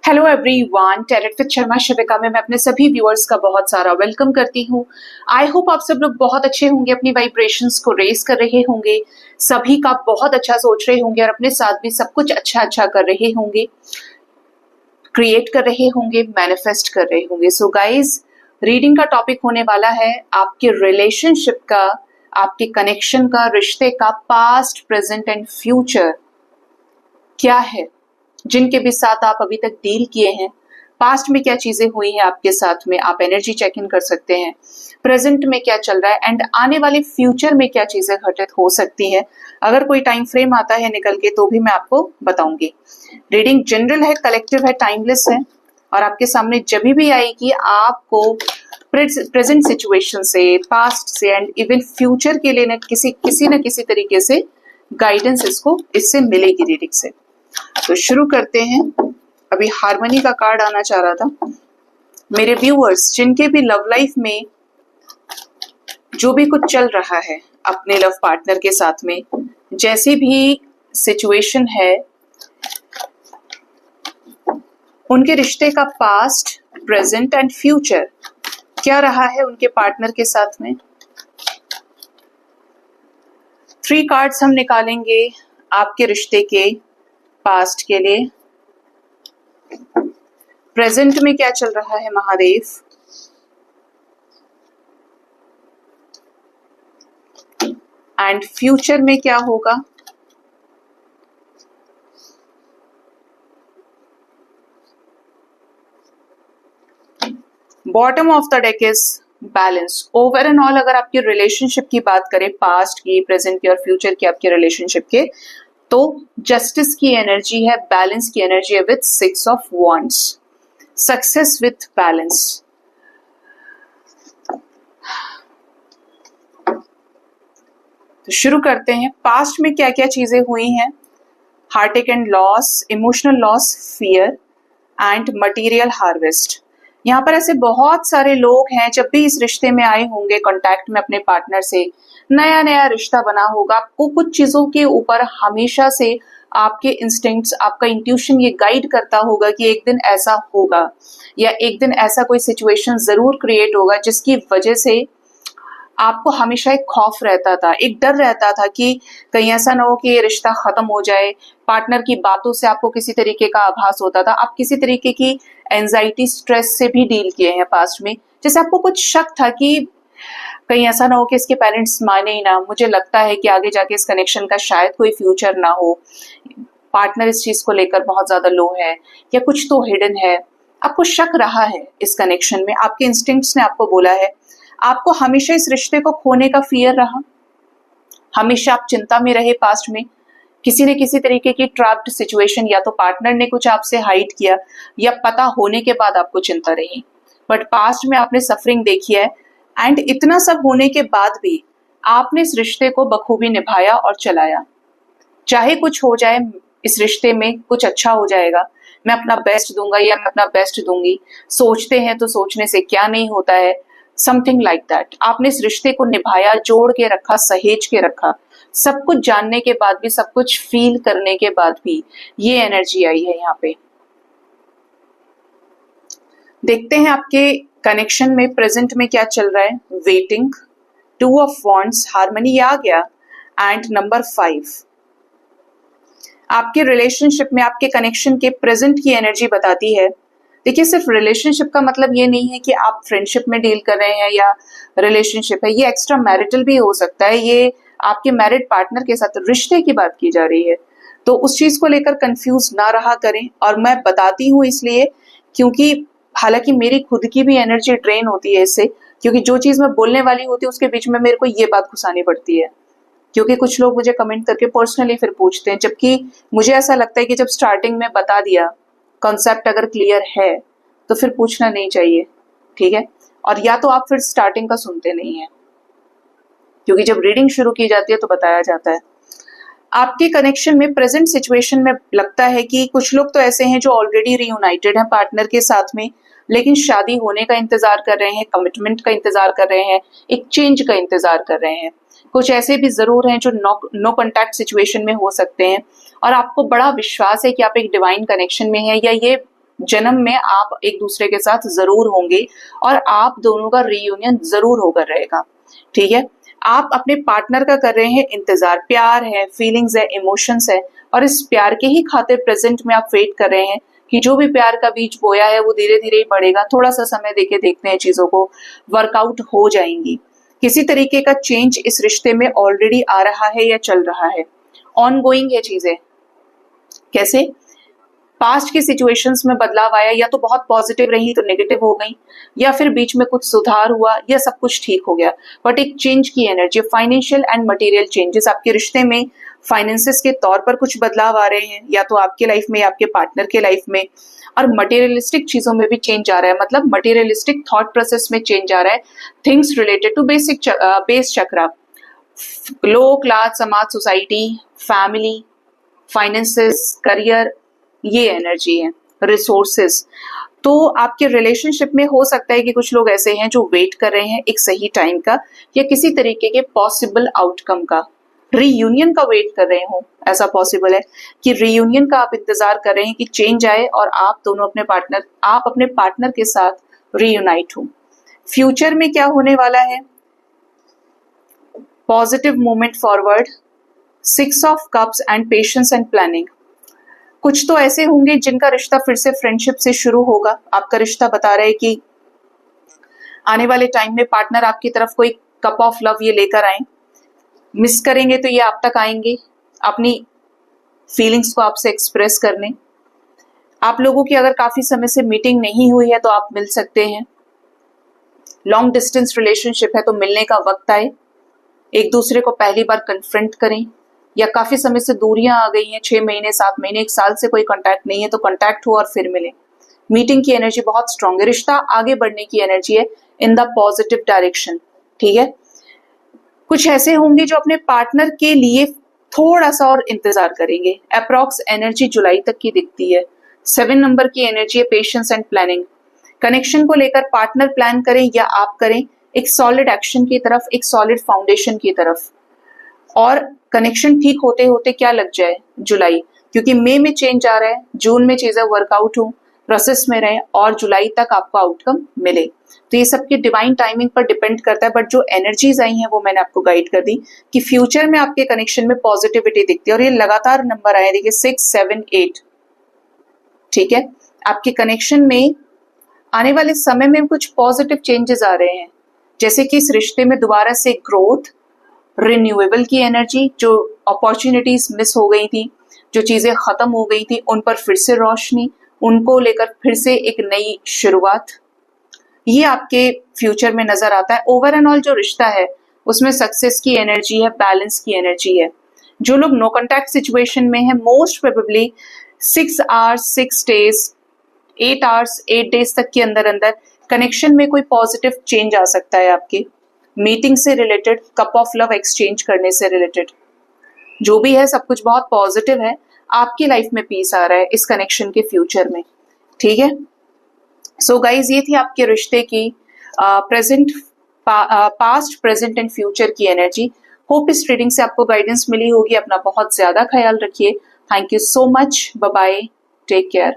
Hello everyone, talent with Sharma Shivika में मैं अपने सभी व्यूअर्स का बहुत सारा वेलकम करती हूँ। आई होप आप सब लोग बहुत अच्छे होंगे, अपनी वाइब्रेशंस को रेस कर रहे होंगे, सभी का बहुत अच्छा सोच रहे होंगे और अपने साथ भी सब कुछ अच्छा अच्छा कर रहे होंगे, क्रिएट कर रहे होंगे, मैनिफेस्ट कर रहे होंगे। सो गाइज, रीडिंग का टॉपिक होने वाला है आपके रिलेशनशिप का, आपके कनेक्शन का, रिश्ते का पास्ट, प्रेजेंट एंड फ्यूचर क्या है, जिनके भी साथ आप अभी तक डील किए हैं। पास्ट में क्या चीजें हुई हैं आपके साथ में, आप एनर्जी चेक इन कर सकते हैं। प्रेजेंट में क्या चल रहा है एंड आने वाले फ्यूचर में क्या चीजें घटित हो सकती हैं। अगर कोई टाइम फ्रेम आता है निकल के तो भी मैं आपको बताऊंगी। रीडिंग जनरल है, कलेक्टिव है, टाइमलेस है और आपके सामने जब भी आएगी आपको प्रेजेंट सिचुएशन से, पास्ट से एंड इवन फ्यूचर के लिए किसी न किसी तरीके से गाइडेंस इससे मिलेगी रीडिंग से। तो शुरू करते हैं। अभी हार्मनी का कार्ड आना चाह रहा था। मेरे व्यूअर्स जिनके भी लव लाइफ में जो भी कुछ चल रहा है अपने लव पार्टनर के साथ में, जैसी भी सिचुएशन है, उनके रिश्ते का पास्ट, प्रेजेंट एंड फ्यूचर क्या रहा है उनके पार्टनर के साथ में। 3 कार्ड्स हम निकालेंगे आपके रिश्ते के पास्ट के लिए। प्रेजेंट में क्या चल रहा है महादेव, एंड फ्यूचर में क्या होगा। Bottom of the deck is balance. Over and all अगर आपकी रिलेशनशिप की बात करें, पास्ट की, प्रेजेंट की और फ्यूचर की आपके रिलेशनशिप के, तो जस्टिस की एनर्जी है, बैलेंस की एनर्जी है with 6 of wands, success with balance. तो शुरू करते हैं। पास्ट में क्या क्या चीजें हुई हैं। Heartect and loss, emotional loss, fear and material harvest. यहाँ पर ऐसे बहुत सारे लोग हैं, जब भी इस रिश्ते में आए होंगे कांटेक्ट में अपने पार्टनर से, नया नया रिश्ता बना होगा, आपको कुछ चीजों के ऊपर हमेशा से आपके इंस्टिंक्ट्स, आपका इंट्यूशन ये गाइड करता होगा कि एक दिन ऐसा होगा या एक दिन ऐसा कोई सिचुएशन जरूर क्रिएट होगा जिसकी वजह से आपको हमेशा एक खौफ रहता था, एक डर रहता था कि कहीं ऐसा ना हो कि ये रिश्ता खत्म हो जाए। पार्टनर की बातों से आपको किसी तरीके का आभास होता था। आप किसी तरीके की एंजाइटी, स्ट्रेस से भी डील किए हैं पास्ट में, जैसे आपको कुछ शक था कि कहीं ऐसा ना हो कि इसके पेरेंट्स माने ही ना, मुझे लगता है कि आगे जाके इस कनेक्शन का शायद कोई फ्यूचर ना हो, पार्टनर इस चीज को लेकर बहुत ज्यादा लो है या कुछ तो हिडन है। आपको शक रहा है इस कनेक्शन में, आपके इंस्टिंक्ट्स ने आपको बोला है। आपको हमेशा इस रिश्ते को खोने का फियर रहा, हमेशा आप चिंता में रहे पास्ट में, किसी न किसी तरीके की ट्रैप्ड सिचुएशन, या तो पार्टनर ने कुछ आपसे हाइड किया या पता होने के बाद आपको चिंता रही। बट पास्ट में आपने सफरिंग देखी है एंड इतना सब होने के बाद भी आपने इस रिश्ते को बखूबी निभाया और चलाया। चाहे कुछ हो जाए, इस रिश्ते में कुछ अच्छा हो जाएगा, मैं अपना बेस्ट दूंगा या मैं अपना बेस्ट दूंगी, सोचते हैं तो सोचने से क्या नहीं होता है, समथिंग लाइक दैट। आपने इस रिश्ते को निभाया, जोड़ के रखा, सहेज के रखा, सब कुछ जानने के बाद भी, सब कुछ फील करने के बाद भी ये एनर्जी आई है यहाँ पे। देखते हैं आपके कनेक्शन में प्रेजेंट में क्या चल रहा है। वेटिंग, 2 ऑफ wands, हार्मनी आ गया एंड नंबर 5। आपके रिलेशनशिप में, आपके कनेक्शन के प्रेजेंट की एनर्जी बताती है। देखिए, सिर्फ रिलेशनशिप का मतलब ये नहीं है कि आप फ्रेंडशिप में डील कर रहे हैं या रिलेशनशिप है, ये एक्स्ट्रा मैरिटल भी हो सकता है, ये आपके मैरिड पार्टनर के साथ रिश्ते की बात की जा रही है। तो उस चीज को लेकर कंफ्यूज ना रहा करें। और मैं बताती हूँ इसलिए क्योंकि हालांकि मेरी खुद की भी एनर्जी ड्रेन होती है इससे, क्योंकि जो चीज मैं बोलने वाली होती है उसके बीच में मेरे को ये बात घुसानी पड़ती है, क्योंकि कुछ लोग मुझे कमेंट करके पर्सनली फिर पूछते हैं, जबकि मुझे ऐसा लगता है कि जब स्टार्टिंग में बता दिया, कॉन्सेप्ट अगर क्लियर है तो फिर पूछना नहीं चाहिए, ठीक है। और या तो आप फिर स्टार्टिंग का सुनते नहीं है, क्योंकि जब रीडिंग शुरू की जाती है तो बताया जाता है। आपके कनेक्शन में प्रेजेंट सिचुएशन में लगता है कि कुछ लोग तो ऐसे हैं जो ऑलरेडी रीयूनाइटेड हैं पार्टनर के साथ में, लेकिन शादी होने का इंतजार कर रहे हैं, कमिटमेंट का इंतजार कर रहे हैं, एक चेंज का इंतजार कर रहे हैं। कुछ ऐसे भी जरूर हैं जो नो कॉन्टैक्ट सिचुएशन में हो सकते हैं और आपको बड़ा विश्वास है कि आप एक डिवाइन कनेक्शन में हैं या ये जन्म में आप एक दूसरे के साथ जरूर होंगे और आप दोनों का रीयूनियन जरूर होकर रहेगा। ठीक है, आप अपने पार्टनर का कर रहे हैं इंतजार, प्यार है, फीलिंग्स है, इमोशंस है, और इस प्यार के ही खातिर प्रेजेंट में आप वेट कर रहे हैं कि जो भी प्यार का बीज बोया है वो धीरे धीरे ही बढ़ेगा। थोड़ा सा समय देके देखते हैं, चीजों को वर्कआउट हो जाएंगी। किसी तरीके का चेंज इस रिश्ते में ऑलरेडी आ रहा है या चल रहा है, ऑनगोइंग है चीजें। कैसे? पास्ट की सिचुएशंस में बदलाव आया, या तो बहुत पॉजिटिव रही तो नेगेटिव हो गई, या फिर बीच में कुछ सुधार हुआ, या सब कुछ ठीक हो गया, बट एक चेंज की energy, financial and material changes. आपके रिश्ते में फाइनेंसेस के तौर पर कुछ बदलाव आ रहे हैं, या तो आपके लाइफ में या आपके पार्टनर के लाइफ में, और मटेरियलिस्टिक चीजों में भी चेंज आ रहा है, मतलब मटेरियलिस्टिक थॉट प्रोसेस में चेंज आ रहा है। Things related to base chakra, low class, समाज, सोसाइटी, फैमिली, फाइनेंसेस, करियर, ये एनर्जी है, रिसोर्सेस। तो आपके रिलेशनशिप में हो सकता है कि कुछ लोग ऐसे हैं जो वेट कर रहे हैं एक सही टाइम का, या किसी तरीके के पॉसिबल आउटकम का, रीयूनियन का वेट कर रहे हो। ऐसा पॉसिबल है कि रीयूनियन का आप इंतजार कर रहे हैं कि चेंज आए और आप दोनों आप अपने पार्टनर के साथ रीयूनाइट हो। फ्यूचर में क्या होने वाला है? Positive movement forward, 6 of cups and patience and planning. कुछ तो ऐसे होंगे जिनका रिश्ता फिर से फ्रेंडशिप से शुरू होगा। आपका रिश्ता बता रहा है कि आने वाले टाइम में पार्टनर आपकी तरफ कोई कप ऑफ लव ये लेकर आए। मिस करेंगे तो ये आप तक आएंगे अपनी फीलिंग्स को आपसे एक्सप्रेस करने। आप लोगों की अगर काफी समय से मीटिंग नहीं हुई है तो आप मिल सकते हैं। लॉन्ग डिस्टेंस रिलेशनशिप है तो मिलने का वक्त आए, एक दूसरे को पहली बार कन्फ्रंट करें, या काफी समय से दूरियां आ गई हैं, 6 महीने, 7 महीने, 1 साल से कोई कांटेक्ट नहीं है तो कांटेक्ट हो और फिर मिले। मीटिंग की एनर्जी बहुत स्ट्रांग है, रिश्ता आगे बढ़ने की एनर्जी है इन द पॉजिटिव डायरेक्शन। ठीक है, कुछ ऐसे होंगे जो अपने पार्टनर के लिए थोड़ा सा और इंतजार करेंगे। अप्रॉक्स एनर्जी जुलाई तक की दिखती है। 7 नंबर की एनर्जी है पेशेंस एंड प्लानिंग। कनेक्शन को लेकर पार्टनर प्लान करें या आप करें, एक सॉलिड एक्शन की तरफ, एक सॉलिड फाउंडेशन की तरफ। और कनेक्शन ठीक होते होते क्या लग जाए? जुलाई, क्योंकि मई में चेंज आ रहा है, जून में चीजें वर्कआउट हो, प्रोसेस में रहे और जुलाई तक आपको आउटकम मिले। तो ये सबकी डिवाइन टाइमिंग पर डिपेंड करता है, बट जो एनर्जीज आई हैं वो मैंने आपको गाइड कर दी कि फ्यूचर में आपके कनेक्शन में पॉजिटिविटी दिखती है। और ये लगातार नंबर आए, देखिए 6, 7, 8। ठीक है, आपके कनेक्शन में आने वाले समय में कुछ पॉजिटिव चेंजेस आ रहे हैं, जैसे कि इस रिश्ते में दोबारा से ग्रोथ, रिन्यूएबल की एनर्जी, जो अपॉर्चुनिटीज मिस हो गई थी, जो चीजें खत्म हो गई थी, उन पर फिर से रोशनी, उनको लेकर फिर से एक नई शुरुआत, ये आपके फ्यूचर में नजर आता है। ओवर एंड ऑल जो रिश्ता है उसमें सक्सेस की एनर्जी है, बैलेंस की एनर्जी है। जो लोग नो कॉन्टैक्ट सिचुएशन में है, most probably 6 hours 6 days, 8 hours 8 days तक के अंदर अंदर कनेक्शन में कोई पॉजिटिव चेंज आ सकता है। आपके मीटिंग से related, cup of love exchange करने से रिलेटेड, जो भी है सब कुछ बहुत पॉजिटिव है। आपकी लाइफ में पीस आ रहा है इस कनेक्शन के फ्यूचर में। ठीक है, सो गाइज ये थी आपके रिश्ते की पास्ट, प्रेजेंट एंड फ्यूचर की एनर्जी। होप इस रीडिंग से आपको गाइडेंस मिली होगी। अपना बहुत ज्यादा ख्याल रखिए। Thank you so much, bye bye, take care.